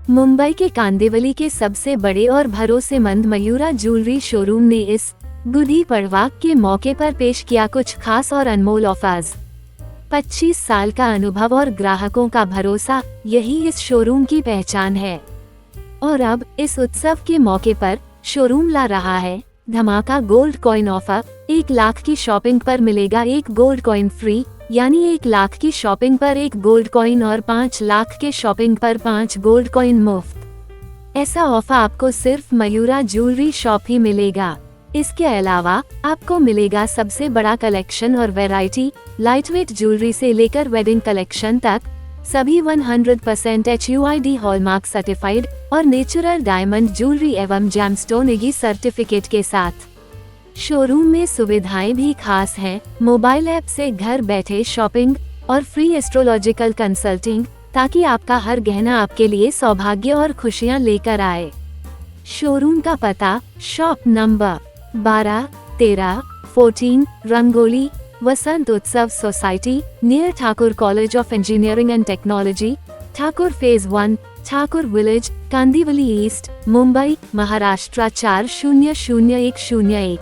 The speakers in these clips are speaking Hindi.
मुंबई के कांदिवली के सबसे बड़े और भरोसेमंद मयूरा ज्वेलरी शोरूम ने इस गुड़ी पड़वा के मौके पर पेश किया कुछ खास और अनमोल ऑफर्स। 25 साल का अनुभव और ग्राहकों का भरोसा, यही इस शोरूम की पहचान है। और अब इस उत्सव के मौके पर शोरूम ला रहा है धमाका गोल्ड कॉइन ऑफर। 1 लाख की शॉपिंग पर मिलेगा 1 गोल्ड कॉइन फ्री, यानी 1 लाख की शॉपिंग पर 1 गोल्ड कॉइन और 5 लाख के शॉपिंग पर 5 गोल्ड कॉइन मुफ्त। ऐसा ऑफर आपको सिर्फ मयूरा ज्वेलरी शॉप ही मिलेगा। इसके अलावा आपको मिलेगा सबसे बड़ा कलेक्शन और वैरायटी, लाइटवेट ज्वेलरी से लेकर वेडिंग कलेक्शन तक, सभी 100% HUID हॉलमार्क सर्टिफाइड और नेचुरल डायमंड ज्वेलरी एवं जेमस्टोन EGI सर्टिफिकेट के साथ। शोरूम में सुविधाएं भी खास हैं, मोबाइल ऐप से घर बैठे शॉपिंग और फ्री एस्ट्रोलॉजिकल कंसल्टिंग, ताकि आपका हर गहना आपके लिए सौभाग्य और खुशियां लेकर आए। शोरूम का पता, शॉप नंबर 12, 13, 14, रंगोली, वसंत उत्सव society, near Thakur college of engineering and technology, Thakur phase 1, Thakur village, Kandivali east, Mumbai, Maharashtra 400101।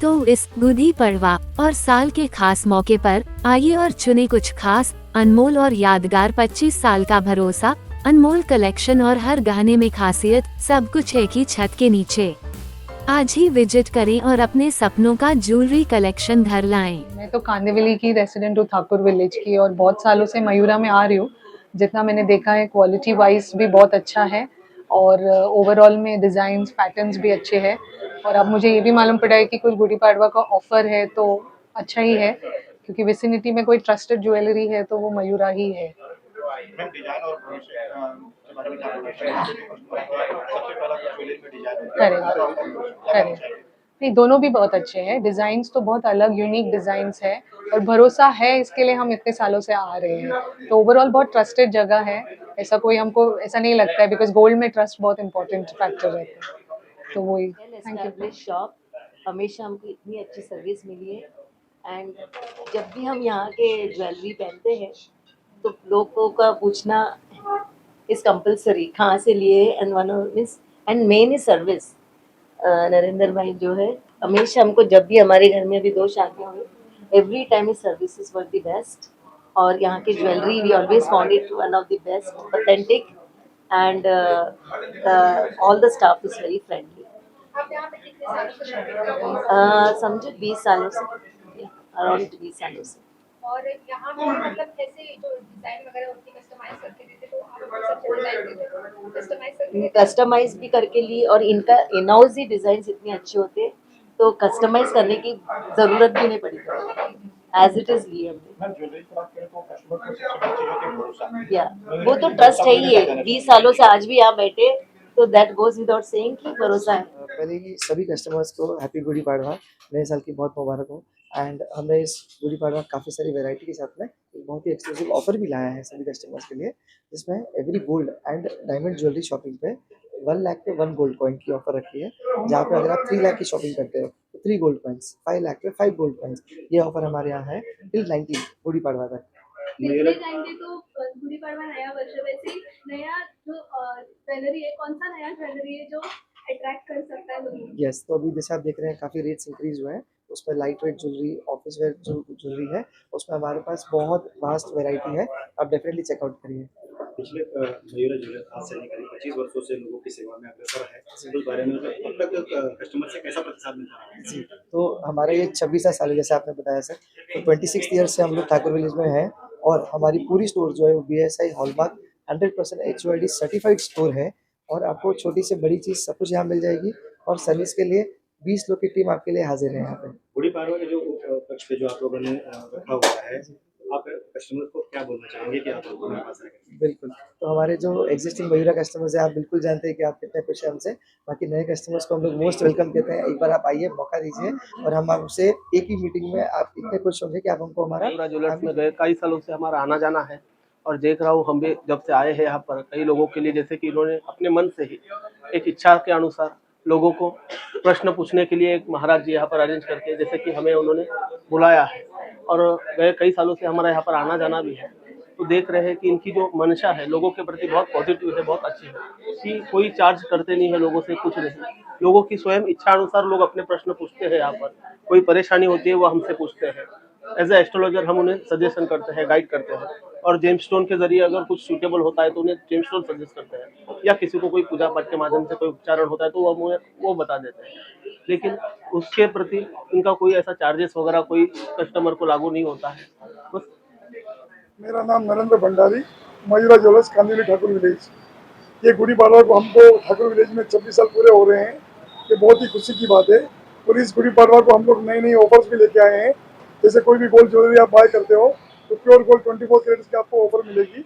तो इस गुड़ी पड़वा और साल के खास मौके पर आइए और चुने कुछ खास, अनमोल और यादगार। 25 साल का भरोसा, अनमोल कलेक्शन और हर गहने में खासियत, सब कुछ एक ही छत के नीचे। आज ही विजिट करें और अपने सपनों का ज्वेलरी कलेक्शन घर लाएं। मैं तो कांदिवली की रेसिडेंट हूँ, ठाकुर विलेज की, और बहुत सालों से मयूरा में आ रही हूँ। जितना मैंने देखा है क्वालिटी वाइज भी बहुत अच्छा है और ओवरऑल में डिज़ाइंस पैटर्न्स भी अच्छे हैं। और अब मुझे ये भी मालूम पड़ा है कि कुछ गुड़ी पड़वा का ऑफर है, तो अच्छा ही है, क्योंकि विसिनिटी में कोई ट्रस्टेड ज्वेलरी है तो वो मयूरा ही है। करेक्ट, नहीं दोनों भी बहुत अच्छे हैं। डिजाइन्स तो बहुत अलग यूनिक डिजाइन्स है और भरोसा है, इसके लिए हम इतने सालों से आ रहे हैं। तो ओवरऑल बहुत ट्रस्टेड जगह है, ऐसा कोई हमको ऐसा नहीं लगता है, बिकॉज गोल्ड में ट्रस्ट बहुत इंपॉर्टेंट फैक्टर रहता है। तो वही, थैंक यू। शॉप, हमेशा हमको इतनी अच्छी सर्विस मिली है। एंड जब भी हम यहाँ के ज्वेलरी पहनते हैं तो लोगों का पूछना इज कंपलसरी, कहाँ से लिए, and one means and main is service. Narendra भाई जो है, हमेशा हमको, जब भी हमारे घर में अभी 2 शादियाँ हुई, every time is services were the best. और यहाँ की jewellery we always found it one of the best, authentic, and all the staff is very friendly. आप यहाँ पे कितने सालों से शॉपिंग कर रहे हैं? समझो 20 सालों से, अराउंड 20 सालों से। और यहाँ पे मतलब कैसे जो डिजाइन वगैरह होती है कस्टमाइज करके देते, तो आप सबसे डिजाइन देते हो कस्टमाइज करके? कस्टमाइज भी करके ली, और इनका इन हाउस ही डिजाइन इतने अच्छे होते तो कस्टमाइज करने की जरूरत भी नहीं पड़ी, एज इट इज लिए हमने। या वो तो ट्रस्ट है ही है, 20 सालों से आज भी यहाँ बैठे, तो दैट गोज विदाउट सेइंग कि भरोसा है। पहले ही सभी कस्टमर्स को हैप्पी गुड़ी पड़वा, नए साल की बहुत मुबारक हो। एंड हमने इस गुड़ी पड़वा काफ़ी सारी वैरायटी के साथ में एक बहुत ही एक्सक्लूसिव ऑफर भी लाया है सभी कस्टमर्स के लिए, जिसमें every gold and diamond jewellery shopping पे 1 लाख पे 1 गोल्ड कॉइन की ऑफर रखी है। जहाँ पे अगर आप 3 लाख की शॉपिंग करते हो तो 3 गोल्ड कॉइन्स, 5 लाख पे 5 गोल्ड कॉइन्स। ये ऑफर हमारे यहाँ है टिल 19 गुड़ी पड़वा तक। कितने टाइम पे तो गुड़ी पड़वा नया वर्ष है, वैसे ही नया जो ज्वेलरी है, कौन सा नया ज्वेलरी है जो अट्रैक्ट कर सकता है लोगों को? यस, तो अभी जैसे आप देख रहे हैं काफ़ी रेट्स इंक्रीज हुए हैं। उस पर light weight jewellery, office where जो ज्वेलरी है, उसमें हमारे पास बहुत वास्ट वैरायटी है, आप डेफिनेटली चेकआउट करिए। पिछले मयूरा ज्वेलर्स आज से करीब 25 वर्षों से लोगों की सेवा में अग्रसर है, उस बारे में अब तक कस्टमर से कैसा प्रतिसाद मिलता है? जी, तो हमारा ये 26वां साल है, जैसे आपने बताया सर। तो 26 ईयर से हम लोग ठाकुर विलेज में हैं और हमारी पूरी स्टोर जो है वो BSI hallmark 100% HUID certified store है। और आपको छोटी से बड़ी चीज़ सब कुछ यहाँ मिल जाएगी और सर्विस के लिए 20 लोग की टीम आपके लिए हाजिर है यहाँ पे। गुड़ी पड़वा के जो पक्ष पे जो आप लोगों ने रखा हुआ है, आप कस्टमर को क्या बोलना चाहेंगे कि आप हमारे पास आए? बिल्कुल, तो हमारे जो एग्जिस्टिंग मयूरा कस्टमर्स हैं, आप बिल्कुल जानते हैं कि आप कितने खुश हैं हमसे। बाकी नए कस्टमर्स को हम लोग मोस्ट वेलकम कहते हैं। एक बार आप आइए, मौका दीजिए और हम आपसे एक ही मीटिंग में आप इतने खुश होंगे कि आप हमको हमारा मयूरा ज्वेलर्स में गए कई सालों से हमारा आना जाना है, और देख रहा हूँ हम भी जब से आए हैं यहाँ पर, कई लोगों के लिए जैसे कि इन्होंने अपने मन से ही एक इच्छा के अनुसार लोगों को प्रश्न पूछने के लिए एक महाराज जी यहाँ पर अरेंज करके, जैसे कि हमें उन्होंने बुलाया है, और गए कई सालों से हमारा यहाँ पर आना जाना भी है। तो तो देख रहे हैं कि इनकी जो मंशा है लोगों के प्रति बहुत पॉजिटिव है, बहुत अच्छी है कि कोई चार्ज करते नहीं है लोगों से, कुछ नहीं। लोगों की स्वयं इच्छा अनुसार लोग अपने प्रश्न पूछते हैं यहाँ पर, कोई परेशानी होती है वो हमसे पूछते हैं। एज ए एस्ट्रोलॉजर हम उन्हें सजेशन करते हैं, गाइड करते हैं, और जेम स्टोन के जरिए अगर कुछ सूटेबल होता है तो उन्हें जेम स्टोन सजेस्ट करते हैं, या किसी को कोई पूजा पाठ के माध्यम से कोई उपचारण होता है तो हम उन्हें वो बता देते हैं। लेकिन उसके प्रति इनका कोई ऐसा चार्जेस वगैरह कोई कस्टमर को लागू नहीं होता है। बस मेरा नाम नरेंद्र भंडारी, मयूरा ज्वेलर्स, कांदिवली ठाकुर विलेज। ये गुड़ी पाड़वा को हमको ठाकुर विलेज में 26 साल पूरे हो रहे हैं। ये बहुत ही खुशी की बात है। और इस गुड़ी पाड़वा को हम लोग नई नई ऑफर्स भी लेके आए हैं। जैसे कोई भी गोल्ड ज्वेलरी आप बाय करते हो तो प्योर गोल्ड 24 कैरेट्स की आपको ऑफर मिलेगी,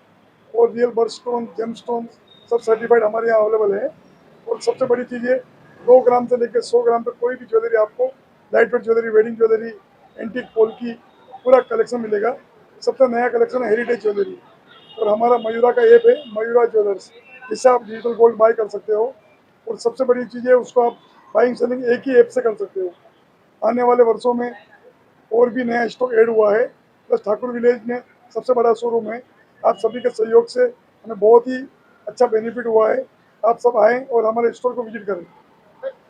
और real birth stone, gem stone सब सर्टिफाइड हमारे यहाँ अवेलेबल है। और सबसे बड़ी चीज़ ये 2 ग्राम से लेकर 100 ग्राम तक कोई भी ज्वेलरी आपको, light weight jewellery, wedding jewellery, antique polki, पूरा कलेक्शन मिलेगा। सबसे नया कलेक्शन है हेरिटेज ज्वेलरी। और हमारा मयूरा का ऐप है मयूरा ज्वेलर्स, जिससे आप डिजिटल गोल्ड बाय कर सकते हो। और सबसे बड़ी चीज़ है उसको आप बाइंग सेलिंग एक ही ऐप से कर सकते हो। आने वाले वर्षों में और भी नया स्टॉक ऐड हुआ है। प्लस ठाकुर विलेज में सबसे बड़ा शोरूम है। आप सभी के सहयोग से हमें बहुत ही अच्छा बेनिफिट हुआ है। आप सब आएँ और हमारे स्टोर को विजिट करें।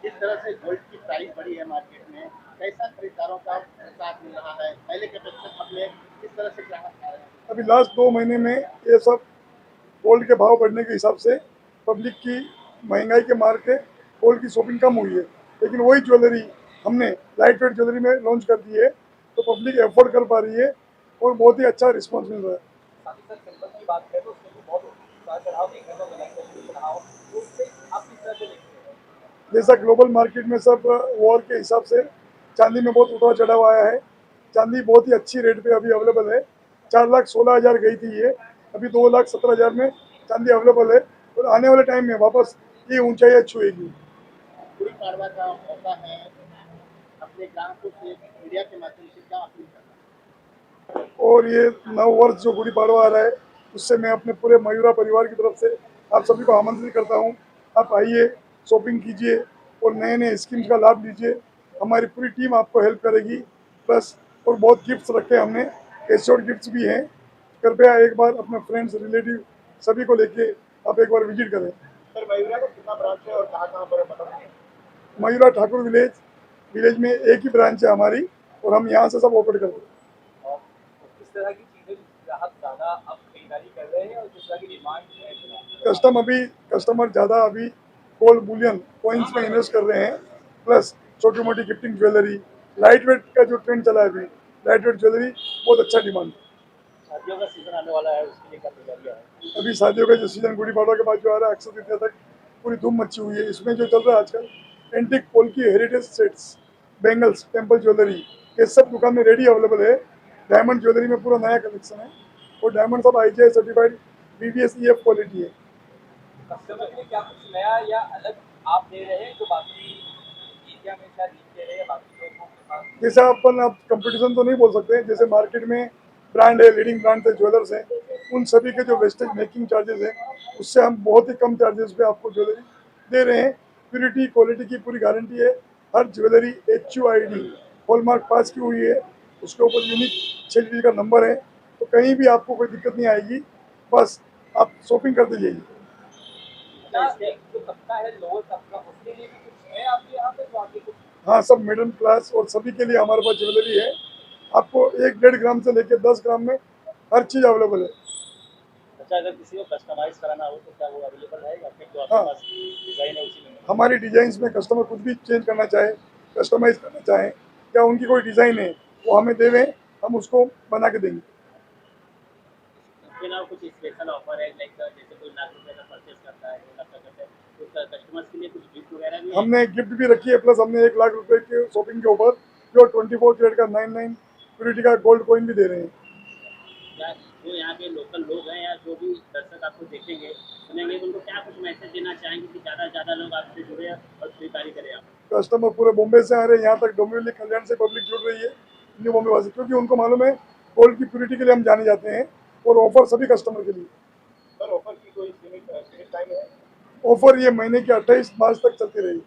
जिस तरह से गोल्ड की प्राइस बढ़ी है मार्केट में, कैसा खरीदारों का साथ मिल रहा है? पहले के प्रतिशत में किस तरह से ग्राहक आ रहे हैं? अभी लास्ट 2 महीने में ये सब गोल्ड के भाव बढ़ने के हिसाब से पब्लिक की महंगाई के मार के गोल्ड की शॉपिंग कम हुई है। लेकिन वही ज्वेलरी हमने लाइट वेट ज्वेलरी में लॉन्च कर दी है, तो पब्लिक एफोर्ड कर पा रही है और बहुत ही अच्छा रिस्पॉन्स मिल रहा है। जैसा ग्लोबल मार्केट में सब वॉर के हिसाब से चांदी में बहुत उतार चढ़ाव आया है। चांदी बहुत ही अच्छी रेट पे अभी अवेलेबल है। 4,16,000 गई थी ये, अभी 2,17,000 में चांदी अवेलेबल है। और आने वाले टाइम में वापस ये ऊंचाई छुएगी। गुड़ी पाड़वा का मौका है, अपने ग्राहकों से मीडिया के माध्यम से क्या अपील करना है? और ये नव वर्ष जो गुड़ी पाड़वा आ रहा है, उससे मैं अपने पूरे मयूरा परिवार की तरफ से आप सभी को आमंत्रित करता हूँ। आप आइए, शॉपिंग कीजिए और नए नए स्कीम्स का लाभ लीजिए। हमारी पूरी टीम आपको हेल्प करेगी। प्लस और बहुत गिफ्ट्स रखे हमने, कैशोड गिफ्ट्स भी हैं। कृपया एक बार अपने फ्रेंड्स, रिलेटिव सभी को लेके आप एक बार विजिट करें। सर, मयूरा का कितना ब्रांच है और कहाँ पर है बताइए? मयूरा ठाकुर विलेज में एक ही ब्रांच है हमारी, और हम यहाँ से सब ऑपरेट करते हैं। किस तरह की चीजें ग्राहक ज्यादा अब खरीदारी कर रहे हैं और किस तरह की डिमांड है? कस्टमर ज़्यादा अभी गोल्ड बुलियन कॉइन्स में इन्वेस्ट कर रहे हैं। प्लस छोटी मोटी गिफ्टिंग ज्वेलरी, लाइट वेट का जो ट्रेंड चला है अभी, लाइट वेट ज्वेलरी बहुत अच्छा डिमांड है। शादियों का सीजन आने वाला है, उसके लिए क्या तैयारियां है? अभी शादियों का जो सीजन गुड़ी पाड़वा के बाद जो आ रहा है, अक्षय तृतीया तक पूरी धूम मची हुई है। इसमें जो चल रहा है आजकल, antique polki, heritage sets, bangles, temple jewellery, ये सब दुकान में रेडी अवेलेबल है। डायमंड ज्वेलरी में पूरा नया कलेक्शन है, और डायमंड सब IGI certified BBS EF quality है। कस्टमर के लिए क्या कुछ नया या अलग आप दे रहे हैं जो बाकी एरिया में शायद नहीं दे रहे हैं बाकी लोगों के पास? जैसे अपन आप कंपटीशन तो नहीं बोल सकते, जैसे मार्केट में ब्रांड है, लीडिंग ब्रांड है, ज्वेलर्स हैं, उन सभी के जो वेस्टेज मेकिंग चार्जेस हैं, उससे हम बहुत ही कम चार्जेस पे आपको ज्वेलरी दे रहे हैं। प्योरिटी, क्वालिटी की पूरी गारंटी है। हर ज्वेलरी HUID हॉलमार्क पास की हुई है, उसके ऊपर यूनिक 6 डिजिट का नंबर है, तो कहीं भी आपको कोई दिक्कत नहीं आएगी। बस आप शॉपिंग करते जाइए। जो तबका है लोअर तबका, उसके लिए भी कुछ है आपके यहाँ पे बाकी कुछ? हाँ, सब मिडिल क्लास और सभी के लिए हमारे पास ज्वेलरी है। आपको 1-1.5 ग्राम से लेकर 10 ग्राम में हर चीज़ अवेलेबल है। अच्छा, अगर किसी को कस्टमाइज कराना हो तो क्या वो अवेलेबल है या फिर जो आपके हाँ, पास डिजाइन है उसी में? हमारी डिज़ाइंस में कस्टमर कुछ भी चेंज करना चाहे, कस्टमाइज करना चाहे, या उनकी कोई डिज़ाइन है वो हमें देवें, हम उसको बना के देंगे। इसके अलावा कुछ स्पेशल ऑफर है, लाइक जैसे कोई लाख रुपए का परचेज करता है, 2 लाख का करता है, तो कस्टमर्स के लिए कुछ गिफ्ट वगैरह भी है? हमने गिफ्ट भी रखी है। प्लस हमने 1 लाख रुपए के शॉपिंग के ऊपर जो 24 कैरेट का 99 प्योरिटी का गोल्ड कॉइन भी दे रहे हैं। या जो यहाँ के लोकल लोग हैं या जो भी दर्शक आपको देखेंगे सुनेंगे, उनको क्या कुछ मैसेज देना चाहेंगे कि ज़्यादा से ज़्यादा लोग आपसे जुड़े और खरीदारी करें आप? कस्टमर पूरे बॉम्बे से आ रहे हैं, यहाँ तक डोंबिवली, कल्याण से पब्लिक जुड़ रही है, न्यू बॉम्बे वासी, क्योंकि उनको मालूम है गोल्ड की प्योरिटी के लिए हम जाने जाते हैं। और ऑफर सभी कस्टमर के लिए। सर, ऑफर की कोई सीमित टाइम है? ऑफर ये महीने के 28 मार्च तक चलती रहेगी।